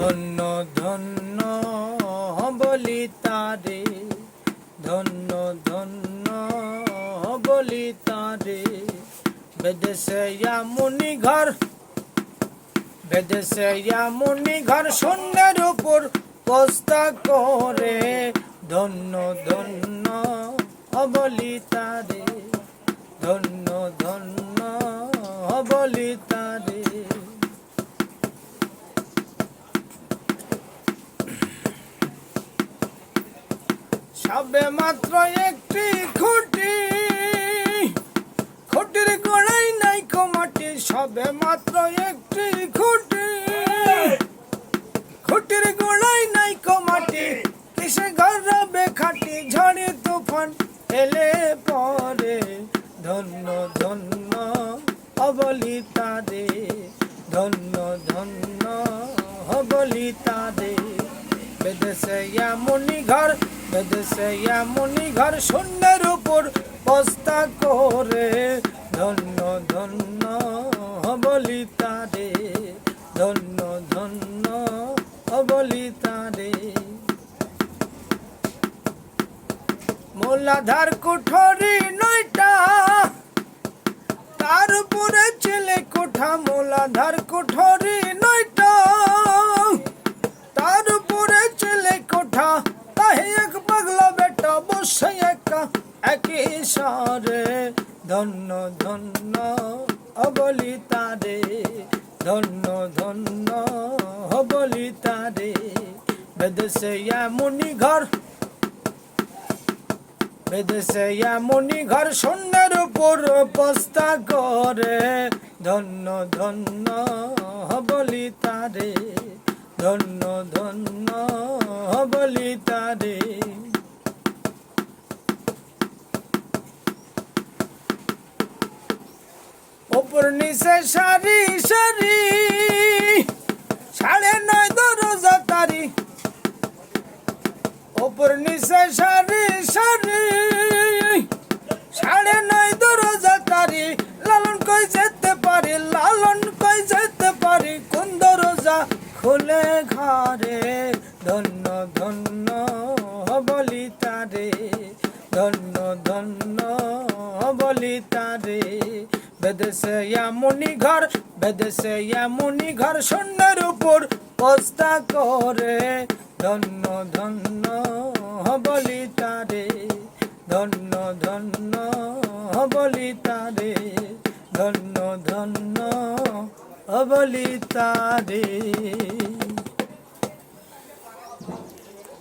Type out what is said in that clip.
ধন্য ধন্য বলি তারে, ধন্য ধন্য বলি তারে। বেদেশে মুনি ঘর, বেদেশে মুনি ঘর শূন্যের উপর পোস্তা করে। ধন্য ধন্য বলি তারে, ধন্য ধন্য বলি তারে। সবে মাত্র একটি খুঁটি, খুঁটির গোড়াই নাই মাটি। সবে মাত্র একটি খুঁটি, খুঁটির গোড়াই নাই মাটি। কিসে গড়াবে খাটি, ঝড়ে তুফান এলে পরে। ধন্য ধন্য বলি তারে, ধন্য ধন্য বলি তারে। বেদেশে মুনি ঘর, বেদেশে মুনি ঘর শূন্যের উপর পোস্তা করে। ধন্য ধন্য বলি তারে, ধন্য ধন্য বলি তারে। মোলাধার কুঠরি নয়টা, তার উপরে ছেলে কোঠা। মোলাধার কুঠরি নয়টা, তার উপরে ছেলে কোঠা। তাহে এক পাগলা বেটা বসে একা একই সারে। ধন্য ধন্য বলি তারে, ধন্য ধন্য বলি তারে। বেদেশে মুনি ঘর, বেদেশে মুনি ঘর শূন্যের উপর পোস্তা করে। ধন্য ধন্য বলি তারে, ধন্য ধন্য বলি তারে। উপর নিচে সারি সারি, 9.5 দরজা তারি। উপর নিচে সারি সারি, 9.5 দরজা তারি। লালন কই যেতে পারি, লালন কই যেতে পারি। কোন দরজা খুলে ঘরে। ধন্য ধন্য বলি তারে, ধন্য ধন্য বলি তারে। বেদেশে মুনি ঘর, বেদেশে মুনি ঘর শূন্যের উপর পোস্তা করে। ধন্য ধন্য বলি তারে, ধন্য ধন্য বলি তারে, ধন্য ধন্য বলি তারে।